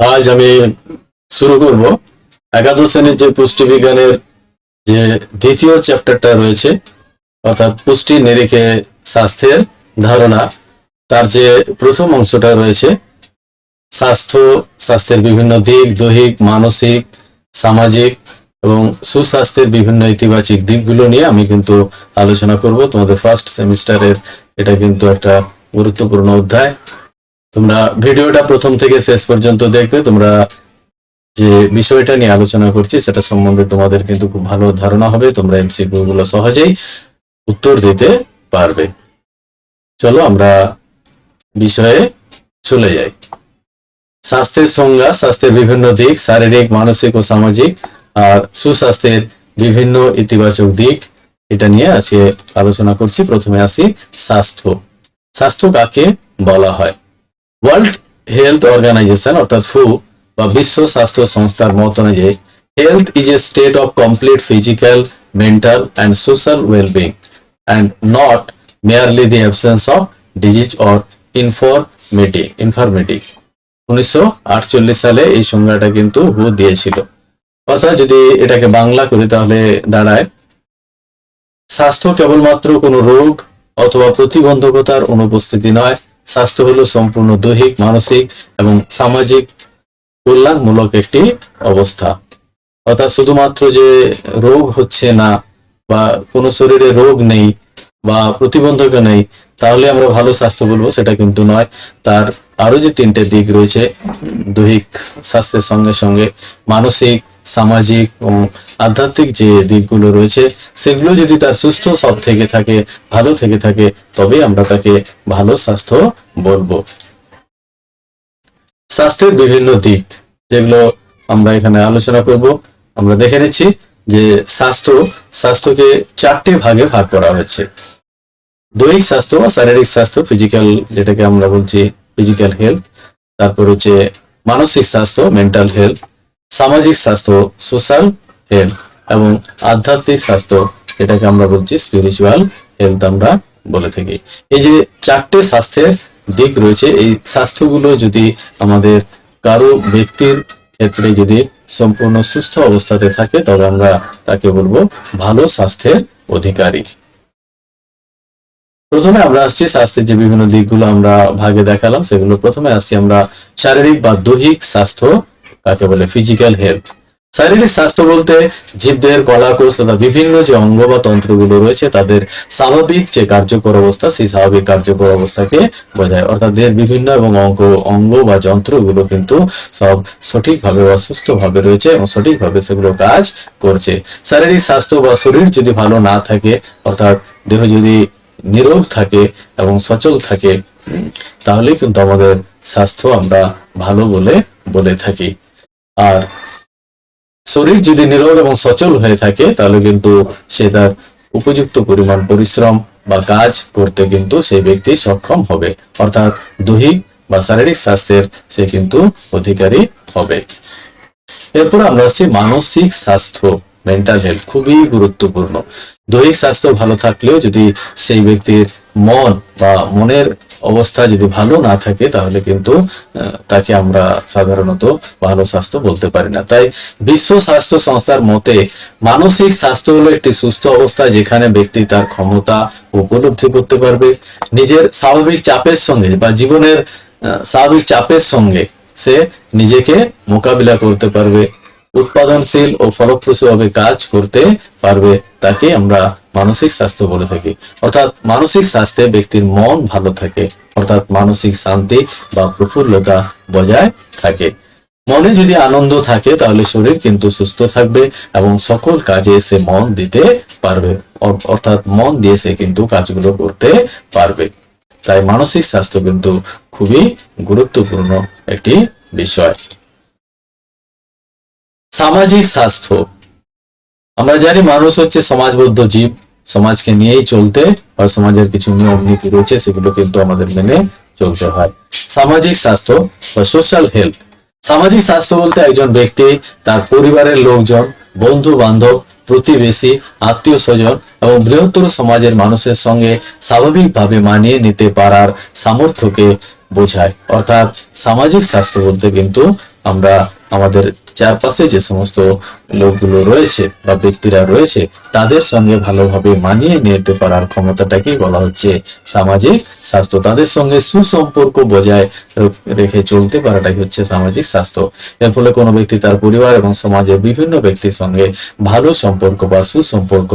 আজ আমি শুরু করব একাদশ শ্রেণীর যে পুষ্টিবিজ্ঞানের যে দ্বিতীয় চ্যাপ্টারটা রয়েছে, অর্থাৎ পুষ্টি নিরিখে স্বাস্থ্যের ধারণা। তার যে প্রথম অংশটা রয়েছে স্বাস্থ্যের বিভিন্ন দিক, দৈহিক, মানসিক, সামাজিক এবং সুস্বাস্থ্যের বিভিন্ন ইতিবাচক দিকগুলো নিয়ে আমি কিন্তু আলোচনা করব। তোমাদের ফার্স্ট সেমিস্টারের এটা কিন্তু একটা গুরুত্বপূর্ণ অধ্যায়। তোমরা ভিডিওটা প্রথম থেকে শেষ পর্যন্ত দেখবে। তোমরা যে বিষয়টা নিয়ে আলোচনা করছি সেটা সম্বন্ধে তোমাদের কিন্তু খুব ভালো ধারণা হবে। তোমরা এমসিকিউ গুলো সহজেই উত্তর দিতে পারবে। চলো আমরা বিষয়ে চলে যাই। স্বাস্থ্যের সংজ্ঞা, স্বাস্থ্যের বিভিন্ন দিক, শারীরিক, মানসিক ও সামাজিক, আর সুস্বাস্থ্যের বিভিন্ন ইতিবাচক দিক, এটা নিয়ে আজকে আলোচনা করছি। প্রথমে আসি স্বাস্থ্য। স্বাস্থ্য কাকে বলা হয়? ওয়ার্ল্ড হেলথ অর্গানাইজেশন অর্থাৎ হু বা বিশ্ব স্বাস্থ্য সংস্থার মত অনুযায়ী health is a state of complete physical, mental and social wellbeing and not merely the absence of disease or infirmity. 1948 সালে এই সংজ্ঞাটা কিন্তু হু দিয়েছিল। অর্থাৎ যদি এটাকে বাংলা করি তাহলে দাঁড়ায়, স্বাস্থ্য কেবলমাত্র কোনো রোগ অথবা প্রতিবন্ধকতার অনুপস্থিতি নয়। স্বাস্থ্য হলো সম্পূর্ণ দৈহিক, মানসিক এবং সামাজিক কল্যাণমূলক একটি অবস্থা। অর্থাৎ শুধুমাত্র যে রোগ হচ্ছে না বা কোনো শরীরে রোগ নেই বা প্রতিবন্ধকতা নেই তাহলে আমরা ভালো স্বাস্থ্য বলবো, সেটা কিন্তু নয়। তার আরো যে তিনটে দিক রয়েছে দৈহিক স্বাস্থ্যের সঙ্গে সঙ্গে মানসিক, সামাজিক ও আধ্যাত্মিক যে দিকগুলো রয়েছে সেগুলো যদি তার সুস্থ সব থেকে থাকে, ভালো থেকে থাকে, তবে আমরা তাকে ভালো স্বাস্থ্য বলবো। স্বাস্থ্যের বিভিন্ন দিক যেগুলো আমরা এখানে আলোচনা করব, আমরা দেখে নিচ্ছি যে স্বাস্থ্যকে চারটে ভাগে ভাগ করা হয়েছে। দৈহিক স্বাস্থ্য বা শারীরিক স্বাস্থ্য, ফিজিক্যাল, যেটাকে আমরা বলছি ফিজিক্যাল হেলথ। তারপর হচ্ছে মানসিক স্বাস্থ্য, মেন্টাল হেলথ। সামাজিক স্বাস্থ্য, সোশ্যাল হেলথ। এবং আধ্যাত্মিক স্বাস্থ্য, এটাকে আমরা বলছি স্পিরিচুয়াল হেলথ আমরা বলে থাকি। এই যে চারটে স্বাস্থ্যের দিক রয়েছে, এই স্বাস্থ্যগুলো যদি আমাদের কারো ব্যক্তির ক্ষেত্রে যদি সম্পূর্ণ সুস্থ অবস্থাতে থাকে তবে আমরা তাকে বলবো ভালো স্বাস্থ্যের অধিকারী। প্রথমে আমরা আসছি স্বাস্থ্যের যে বিভিন্ন দিকগুলো আমরা ভাগে দেখালাম সেগুলো। প্রথমে আসছি আমরা শারীরিক বা দৈহিক স্বাস্থ্য, কাকে বলে ফিজিক্যাল হেলথ। শারীরিক স্বাস্থ্য বলতে জীবদেহের কলাকোষ তথা বিভিন্ন যে অঙ্গ বা তন্ত্রগুলো রয়েছে তাদের স্বাভাবিক যে কার্যকর অবস্থা, সেই স্বাভাবিক কার্যকর অবস্থাকে বোঝায়। অর্থাৎ দেহের বিভিন্ন এবং অঙ্গ বা যন্ত্রগুলো কিন্তু সব সঠিকভাবে বা সুস্থভাবে রয়েছে এবং সঠিকভাবে সেগুলো কাজ করছে। শারীরিক স্বাস্থ্য বা শরীর যদি ভালো না থাকে, অর্থাৎ দেহ যদি নিরোগ থাকে এবং সচল থাকে, তাহলে কিন্তু আমাদের স্বাস্থ্য আমরা ভালো বলে থাকি। আর শরীর যদি নিরোগ এবং সচল হয়ে থাকে তাহলে কিন্তু সে তার উপযুক্ত পরিমাণ পরিশ্রম বা কাজ করতে কিন্তু সেই ব্যক্তি সক্ষম হবে, অর্থাৎ দৈহিক বা শারীরিক স্বাস্থ্যের সে কিন্তু অধিকারী হবে। এরপর আমরা আসছি মানসিক স্বাস্থ্য, মেন্টাল হেলথ, খুবই গুরুত্বপূর্ণ। দৈহিক স্বাস্থ্য ভালো থাকলেও যদি সেই ব্যক্তির মন বা মনের অবস্থা যদি ভালো না থাকে তাহলে কিন্তু তাকে আমরা সাধারণত ভালো স্বাস্থ্য বলতে পারি না। তাই বিশ্ব স্বাস্থ্য সংস্থার মতে মানসিক স্বাস্থ্য হলো একটি সুস্থ অবস্থা যেখানে ব্যক্তি তার ক্ষমতা উপলব্ধি করতে পারবে, নিজের স্বাভাবিক চাপের সঙ্গে বা জীবনের স্বাভাবিক চাপের সঙ্গে সে নিজেকে মোকাবিলা করতে পারবে, উৎপাদনশীল ও ফলপ্রসূভাবে কাজ করতে পারবে, তাকে আমরা মানসিক স্বাস্থ্য বলে থাকি। অর্থাৎ মানসিক স্বাস্থ্যে ব্যক্তির মন ভালো থাকে, অর্থাৎ মানসিক শান্তি বা প্রফুল্লতা বজায় থাকে। মনে যদি আনন্দ থাকে তাহলে শরীর কিন্তু সুস্থ থাকবে এবং সকল কাজে সে মন দিতে পারবে, অর্থাৎ মন দিয়ে সে কিন্তু কাজগুলো করতে পারবে। তাই মানসিক স্বাস্থ্য কিন্তু খুবই গুরুত্বপূর্ণ একটি বিষয়। সামাজিক স্বাস্থ্য, আমরা জানি মানুষ হচ্ছে সমাজবদ্ধ জীব, সমাজকে নিয়েই চলতে হয়, সমাজের কিছু নিয়ম নীতি রয়েছে সেগুলো কিন্তু আমাদের মেনে চলতে হয়। সামাজিক স্বাস্থ্য বা সোশ্যাল হেলথ। সামাজিক স্বাস্থ্য বলতে একজন ব্যক্তি তার পরিবারের লোকজন, বন্ধু বান্ধব, প্রতিবেশী, আত্মীয় স্বজন এবং বৃহত্তর সমাজের মানুষের সঙ্গে স্বাভাবিকভাবে মানিয়ে নিতে পারার সামর্থ্যকে বোঝায়। অর্থাৎ সামাজিক স্বাস্থ্য বলতে কিন্তু আমরা আমাদের চারপাশে যে সমস্ত লোকগুলো রয়েছে বা ব্যক্তিরা রয়েছে তাদের সঙ্গে ভালোভাবে মানিয়ে নিতে পারার ক্ষমতাটাকেই বলা হচ্ছে সামাজিক স্বাস্থ্য। তাদের সঙ্গে সুসম্পর্ক বজায় রেখে চলতে পারাটাই হচ্ছে সামাজিক স্বাস্থ্য। এর ফলে কোনো ব্যক্তি তার পরিবার এবং সমাজের বিভিন্ন ব্যক্তির সঙ্গে ভালো সম্পর্ক বা সুসম্পর্ক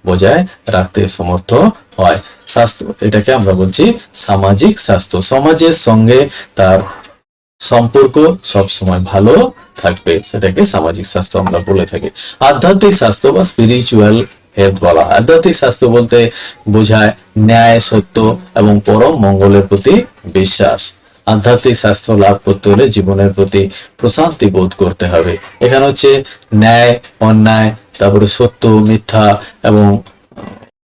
বজায় রাখতে সমর্থ হয়। স্বাস্থ্য এটাকে আমরা বলছি সামাজিক স্বাস্থ্য। সমাজের সঙ্গে তার সম্পর্ক সব সময় ভালো থাকবে, সেটাকে সামাজিক স্বাস্থ্য আমরা বলে থাকি। আধ্যাত্মিক স্বাস্থ্য বা স্পিরিচুয়াল হেলথ বলা হয়। আধ্যাত্মিক স্বাস্থ্য বলতে বোঝায় ন্যায়, সত্য এবং পরম মঙ্গলের প্রতি বিশ্বাস। আধ্যাত্মিক স্বাস্থ্য লাভ করতে হলে জীবনের প্রতি প্রশান্তি বোধ করতে হবে। এখানে হচ্ছে ন্যায়, অন্যায়, তারপরে সত্য, মিথ্যা এবং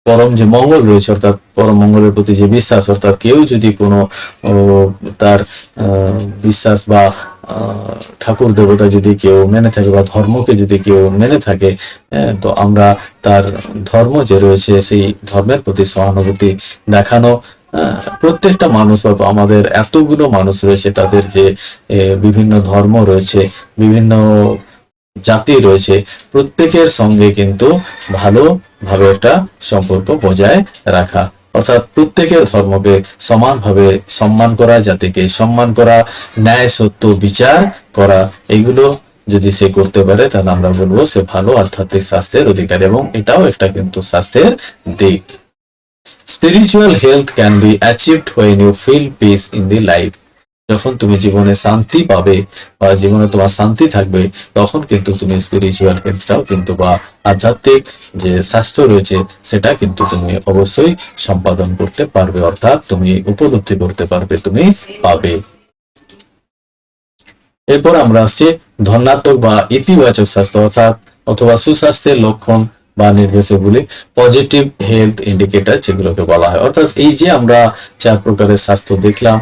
পরম যে মঙ্গল রয়েছে অর্থাৎ পরম মঙ্গলের প্রতি যে বিশ্বাস, অর্থাৎ কেউ যদি কোনো তার বিশ্বাস বা ঠাকুর দেবতা যদি কেউ মেনে থাকে বা ধর্মকে যদি কেউ মেনে থাকে, তো আমরা তার ধর্ম যে রয়েছে সেই ধর্মের প্রতি সহানুভূতি দেখানো। প্রত্যেকটা মানুষ বা আমাদের এতগুলো মানুষ রয়েছে তাদের যে বিভিন্ন ধর্ম রয়েছে, বিভিন্ন জাতি রয়েছে, প্রত্যেকের সঙ্গে কিন্তু ভালোভাবে একটা সম্পর্ক বজায় রাখা, অর্থাৎ প্রত্যেকের ধর্মকে সমানভাবে সম্মান করা, জাতিকে সম্মান করা, ন্যায় সত্য বিচার করা, এগুলো যদি সে করতে পারে তাহলে আমরা বলবো সে ভালো আধ্যাত্মিক স্বাস্থ্যের অধিকারী, এবং এটাও একটা কিন্তু স্বাস্থ্যের দিক। Spiritual health can be achieved when you feel peace in the life। যখন তুমি জীবনে শান্তি পাবে বা জীবনে তোমার শান্তি থাকবে তখন কিন্তু তুমি স্পিরিচুয়াল হেলথটাও কিন্তু বা আধ্যাত্মিক যে স্বাস্থ্য রয়েছে সেটা কিন্তু তুমি অবশ্যই সম্পাদন করতে পারবে, অর্থাৎ তুমি উপলব্ধি করতে পারবে, তুমি পাবে। এরপর আমরা আসছি ধনাত্মক বা ইতিবাচক স্বাস্থ্য অর্থাৎ অথবা সুস্বাস্থ্যের লক্ষণ বা নির্দেশাবলী, পজিটিভ হেলথ ইন্ডিকেটর যেগুলোকে বলা হয়। অর্থাৎ এই যে আমরা 4 প্রকারের স্বাস্থ্য দেখলাম,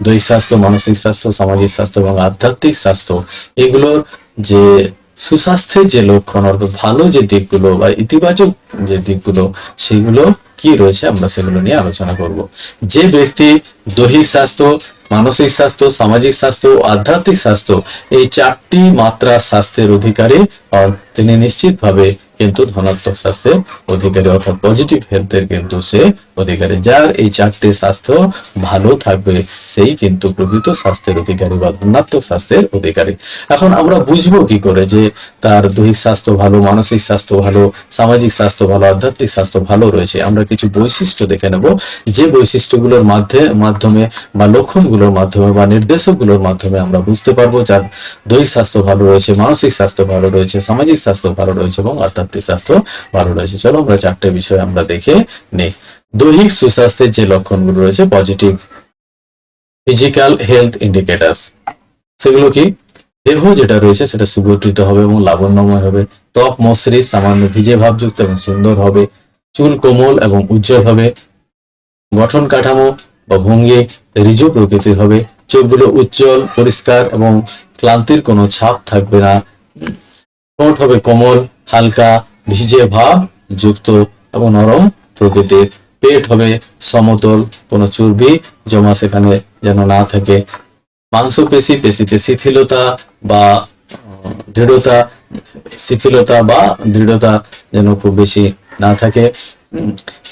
দৈহিক স্বাস্থ্য, মানসিক স্বাস্থ্য, সামাজিক স্বাস্থ্য এবং আধ্যাত্মিক স্বাস্থ্য, এগুলোর যে সুস্বাস্থ্যের যে লক্ষণ অর্থাৎ ভালো যে দিকগুলো বা ইতিবাচক যে দিকগুলো সেগুলো কি রয়েছে আমরা সেগুলো নিয়ে আলোচনা করব। যে ব্যক্তি দৈহিক স্বাস্থ্য, মানসিক স্বাস্থ্য, সামাজিক স্বাস্থ্য, আধ্যাত্মিক স্বাস্থ্য এই 4টি মাত্রা স্বাস্থ্যের অধিকারী আর তিনি নিশ্চিতভাবে কিন্তু ধনাত্মক স্বাস্থ্যের অধিকারী অর্থাৎ পজিটিভ হেলথের কিন্তু সে অধিকারী। যার এই 4টি স্বাস্থ্য ভালো থাকবে সেই কিন্তু প্রকৃত স্বাস্থ্যের অধিকারী বা ধনাত্মক স্বাস্থ্যের অধিকারী। এখন আমরা বুঝবো কি করে যে তার দৈহিক স্বাস্থ্য ভালো, মানসিক স্বাস্থ্য ভালো, সামাজিক স্বাস্থ্য ভালো, আধ্যাত্মিক স্বাস্থ্য ভালো রয়েছে? আমরা কিছু বৈশিষ্ট্য দেখে নেব, যে বৈশিষ্ট্যগুলোর মাধ্যমে বা লক্ষণগুলোর মাধ্যমে বা নির্দেশকগুলোর মাধ্যমে আমরা বুঝতে পারবো যার দৈহিক স্বাস্থ্য ভালো রয়েছে, মানসিক স্বাস্থ্য ভালো রয়েছে, সামাজিক স্বাস্থ্য ভালো রয়েছে এবং আধ্যাত্মিক স্বাস্থ্য ভালো রয়েছে। চলো আমরা 4টে বিষয় আমরা দেখে নেই। দৈহিক সুস্বাস্থ্যের যে লক্ষণগুলো রয়েছে, পজিটিভ ফিজিক্যাল হেলথ ইন্ডিকেটরস, সেগুলো কি? দেহ যেটা রয়েছে সেটা সুগঠিত হবে এবং লাবণ্যময় হবে, ত্বক মসৃণ সামান্য ভিজে ভাবযুক্ত এবং সুন্দর হবে, চুল কোমল এবং উজ্জ্বল হবে, গঠন কাঠামো বা ভঙ্গি ঋজু প্রকৃতির হবে, চোখগুলো উজ্জ্বল পরিষ্কার এবং ক্লান্তির কোনো ছাপ থাকবে না, ঠোঁট হবে কোমল হালকা ভিজে ভাব যুক্ত এবং নরম প্রকৃতির, পেট হবে সমতল, কোনো চর্বি জমা সেখানে যেন না থাকে, মাংসপেশি পেশিতে শিথিলতা বা দৃঢ়তা যেন খুব বেশি না থাকে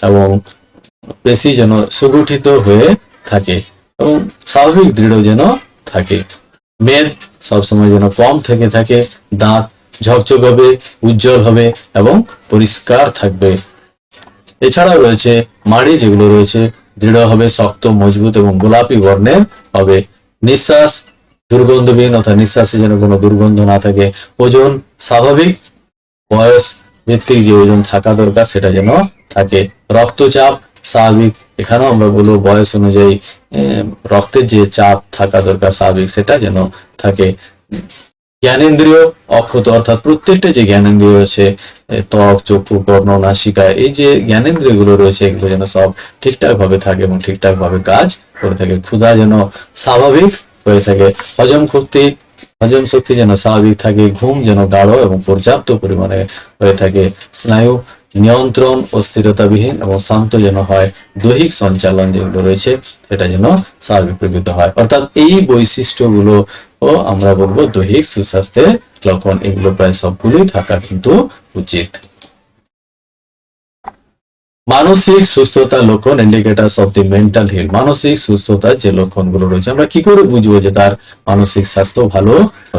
এবং পেশি যেন সুগঠিত হয়ে থাকে এবং স্বাভাবিক দৃঢ় যেন থাকে, মেদ সবসময় যেন কম থেকে থাকে, দাঁত ঝকঝক হবে, উজ্জ্বল হবে এবং পরিষ্কার থাকবে। এছাড়াও রয়েছে মাড়ি যেগুলো রয়েছে দৃঢ় হবে, শক্ত মজবুত এবং গোলাপি বর্ণের হবে, নিঃশ্বাস দুর্গন্ধবিহীন অর্থাৎ নিঃশ্বাসে যেন কোনো দুর্গন্ধ না থাকে, ওজন স্বাভাবিক বয়স ভিত্তিক যে ওজন থাকা দরকার সেটা যেন থাকে, রক্তচাপ স্বাভাবিক, এখানেও আমরা বলবো বয়স অনুযায়ী রক্তের যে চাপ থাকা দরকার স্বাভাবিক সেটা যেন থাকে, জ্ঞানেন্দ্রিয় অক্ষত অর্থাৎ প্রত্যেকটা যে জ্ঞানেন্দ্রিয় রয়েছে ত্বক চক্ষু কর্ণ নাসিকা এই যে জ্ঞানেন্দ্রিয় গুলো রয়েছে এগুলো যেন সব ঠিকঠাক ভাবে থাকে এবং ঠিকঠাক ভাবে কাজ করে থাকে, ক্ষুধা যেন স্বাভাবিক হয়ে থাকে, হজম শক্তি যেন স্বাভাবিক থাকে, ঘুম যেন গাঢ় এবং পর্যাপ্ত পরিমাণে হয়ে থাকে, স্নায়ু নিয়ন্ত্রণ ও স্থিরতাবিহীন এবং শান্ত যেন হয়, দৈহিক সঞ্চালন যেগুলো রয়েছে সেটা যেন স্বাভাবিক প্রকৃত হয়। অর্থাৎ এই বৈশিষ্ট্যগুলো ও আমরা বলবো দৈহিক সুস্বাস্থ্যের লক্ষণ। এগুলো প্রায় সবগুলোই থাকা কিন্তু উচিত। মানসিক সুস্থতার লক্ষণ, indicators of the mental health. মানসিক সুস্থতার যে লক্ষণগুলো রয়েছে, আমরা কি করে বুঝবো যে তার মানসিক স্বাস্থ্য ভালো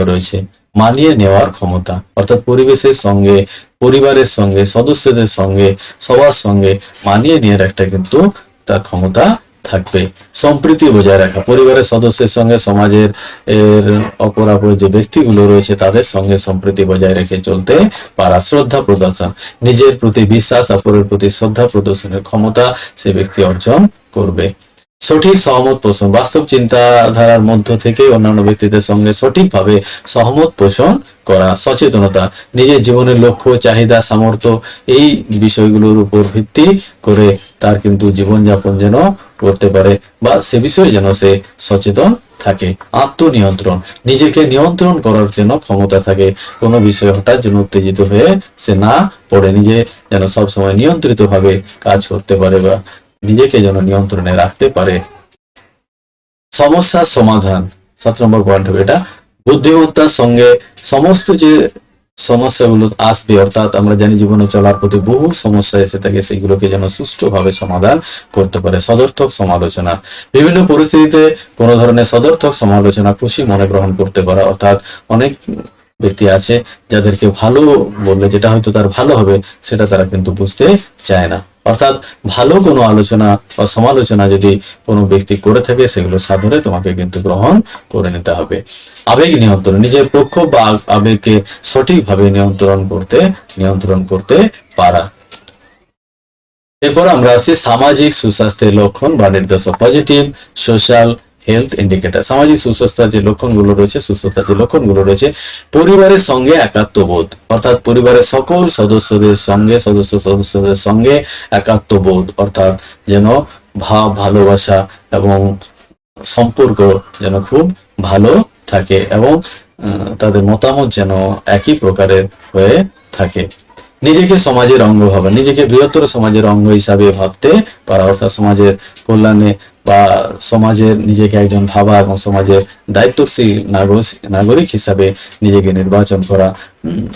রয়েছে? মানিয়ে নেওয়ার ক্ষমতা, অর্থাৎ পরিবেশের সঙ্গে, পরিবারের সঙ্গে, সদস্যদের সঙ্গে, সবার সঙ্গে মানিয়ে নেওয়ার একটা কিন্তু তার ক্ষমতা থাকবে। সম্প্রীতি বজায় রাখা, পরিবারের সদস্যের সঙ্গে, সমাজের অপরাপর যে ব্যক্তিগুলো রয়েছে তাদের সঙ্গে সম্প্রীতি বজায় রেখে চলতে পারা। শ্রদ্ধা প্রদর্শন, নিজের প্রতি বিশ্বাস, অপরের প্রতি শ্রদ্ধা প্রদর্শনের ক্ষমতা সে ব্যক্তি অর্জন করবে। সঠিক সহমত পোষণ, বাস্তব চিন্তাধারার মধ্য থেকে অন্যান্য ব্যক্তিদের সঙ্গে সঠিকভাবে সহমত পোষণ করা। সচেতনতা, নিজের জীবনের লক্ষ্য, চাহিদা, সামর্থ্য এই বিষয়গুলোর উপর ভিত্তি করে তার কিন্তু জীবনযাপন যেন করতে পারে বা সে বিষয়ে যেন সে সচেতন থাকে। আত্মনিয়ন্ত্রণ, নিজেকে নিয়ন্ত্রণ করার জন্য ক্ষমতা থাকে, কোনো বিষয়ে হঠাৎ যেন উত্তেজিত হয়ে সে না পড়ে, নিজে যেন সবসময় নিয়ন্ত্রিত ভাবে কাজ করতে পারে বা নিজেকে যেন নিয়ন্ত্রণে রাখতে পারে। সমস্যার সমাধান 7 নম্বর পয়েন্ট হবে এটা। বুদ্ধিমত্তার সঙ্গে সমস্ত যে সমস্যাগুলো আসবে, অর্থাৎ আমরা জানি জীবনে চলার পথে বহু সমস্যা এসে থাকে, সেগুলোকে যেন সুষ্ঠুভাবে সমাধান করতে পারে। সদর্থক সমালোচনা, বিভিন্ন পরিস্থিতিতে কোনো ধরনের সদর্থক সমালোচনা খুশি মনে গ্রহণ করতে পারা। অর্থাৎ অনেক ব্যক্তি আছে যাদেরকে ভালো বললে যেটা হয়তো তার ভালো হবে সেটা তারা কিন্তু বুঝতে চায় না। অর্থাৎ ভালো কোনো আলোচনা বা সমালোচনা যদি কোনো ব্যক্তি করে থাকে সেগুলো সাদরে তোমাকে কিন্তু গ্রহণ করে নিতে হবে। আবেগ নিয়ন্ত্রণ, নিজের প্রক্ষোভ বা আবেগকে সঠিকভাবে নিয়ন্ত্রণ করতে পারা। এরপর আমরা আসি সামাজিক সুস্বাস্থ্যের লক্ষণ বা নির্দেশক, পজিটিভ সোশ্যাল হেলথ ইন্ডিকেটর। সামাজিক সুস্বাস্থ্যের যে লক্ষণগুলো রয়েছে, সুস্থতার যে লক্ষণগুলো রয়েছে, পরিবারের সঙ্গে একাত্মবোধ, অর্থাৎ পরিবারের সকল সদস্যদের সঙ্গে একাত্মবোধ, অর্থাৎ যেন ভাব, ভালোবাসা এবং সম্পর্ক যেন খুব ভালো থাকে এবং তাদের মতামত যেন একই প্রকারের হয়ে থাকে। নিজেকে সমাজের অঙ্গ ভাবা, নিজেকে বৃহত্তর সমাজের অঙ্গ হিসাবে ভাবতে পারা, অর্থাৎ সমাজের কল্যাণে বা সমাজের নিজেকে একজন ভাবা এবং সমাজের দায়িত্বশীল নাগরিক হিসাবে নিজেকে নির্বাচন করা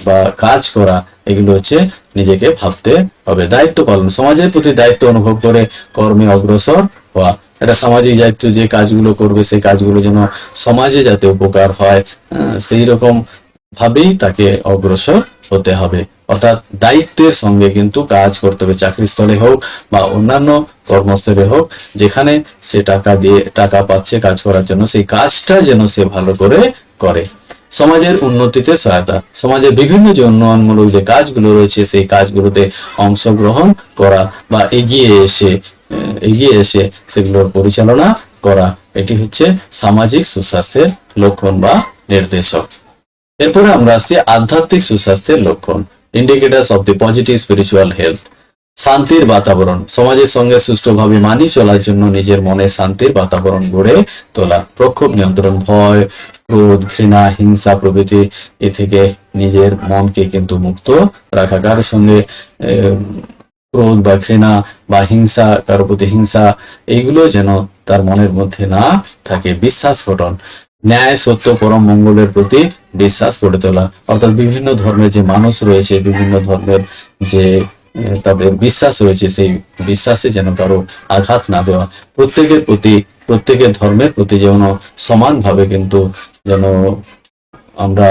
বা কাজ করা, এগুলো হচ্ছে নিজেকে ভাবতে হবে। দায়িত্ব পালন, সমাজের প্রতি দায়িত্ব অনুভব করে কর্মে অগ্রসর হওয়া। এটা সামাজিক দায়িত্ব, যে কাজগুলো করবে সেই কাজগুলো যেন সমাজে যাতে উপকার হয় সেই রকম ভাবেই তাকে অগ্রসর হতে হবে। অর্থাৎ দায়িত্বের সঙ্গে কিন্তু কাজ করতে হবে, চাকরিস্থলে হোক বা অন্যান্য কর্মস্থলে হোক, যেখানে সে টাকা পাচ্ছে কাজ করার জন্য, সেই কাজটা যেন সে ভালো করে করে। সমাজের উন্নতিতে সহায়তা, সমাজের বিভিন্ন যে উন্নয়নমূলক যে কাজগুলো রয়েছে সেই কাজগুলোতে অংশগ্রহণ করা বা এগিয়ে এসে সেগুলোর পরিচালনা করা, এটি হচ্ছে সামাজিক সুস্বাস্থ্যের লক্ষণ বা নির্দেশক। এরপরে আমরা আসছি আধ্যাত্মিক সুস্বাস্থ্যের লক্ষণ, indicators of the positive spiritual health. শান্তির বাতাবরণ, সমাজের সঙ্গে সুষ্ঠুভাবে মানিয়ে চলার জন্য নিজের মনে শান্তির বাতাবরণ গড়ে তোলা। প্রক্ষোভ নিয়ন্ত্রণ, ভয়, ক্রোধ, ঘৃণা, হিংসা প্রভৃতি এ থেকে নিজের মনকে কিন্তু মুক্ত রাখা। কারোর সঙ্গে ক্রোধ বা ঘৃণা বা হিংসা, কারোর প্রতি হিংসা, এইগুলো যেন তার মনের মধ্যে না থাকে। বিশ্বাস গঠন, ন্যায়, সত্য, পরম মঙ্গলের প্রতি বিশ্বাস গড়ে তোলা। অর্থাৎ বিভিন্ন ধর্মের যে মানুষ রয়েছে, বিভিন্ন ধর্মের যে তাদের বিশ্বাস রয়েছে, সেই বিশ্বাসে যেন কারো আঘাত না দেওয়া। প্রত্যেকের ধর্মের প্রতি যেন সমানভাবে কিন্তু যেন আমরা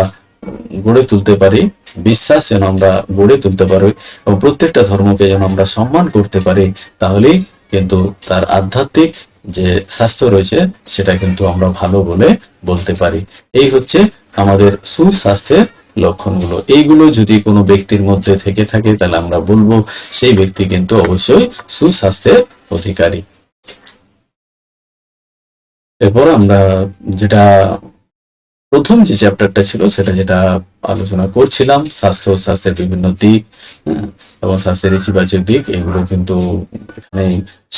গড়ে তুলতে পারি, বিশ্বাস যেন আমরা গড়ে তুলতে পারি এবং প্রত্যেকটা ধর্মকে যেন আমরা সম্মান করতে পারি, তাহলেই কিন্তু তার আধ্যাত্মিক যে স্বাস্থ্য রয়েছে সেটা কিন্তু আমরা ভালো বলে বলতে পারি। এই হচ্ছে আমাদের সুস্বাস্থ্যের লক্ষণগুলো। এইগুলো যদি কোনো ব্যক্তির মধ্যে থেকে থাকে তাহলে আমরা বলবো সেই ব্যক্তি কিন্তু অবশ্যই সুস্বাস্থ্যের অধিকারী। এরপর আমরা যেটা প্রথম যে চ্যাপ্টারটা ছিল সেটা যেটা আলোচনা করছিলাম স্বাস্থ্যের বিভিন্ন দিক, এবং স্বাস্থ্যের ইতিবাচক দিক, এগুলো কিন্তু এখানে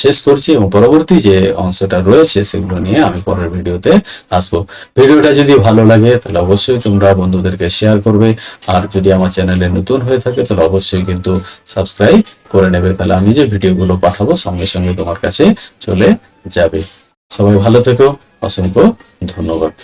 শেষ করছি, এবং পরবর্তী যে অংশটা রয়েছে সেগুলো নিয়ে আমি পরের ভিডিওতে আসবো। ভিডিওটা যদি ভালো লাগে তাহলে অবশ্যই তোমরা বন্ধুদেরকে শেয়ার করবে, আর যদি আমার চ্যানেলে নতুন হয়ে থাকে তাহলে অবশ্যই কিন্তু সাবস্ক্রাইব করে নেবে, তাহলে আমি যে ভিডিওগুলো পাঠাবো সঙ্গে সঙ্গে তোমার কাছে চলে যাবে। সবাই ভালো থেকো, অসংখ্য ধন্যবাদ।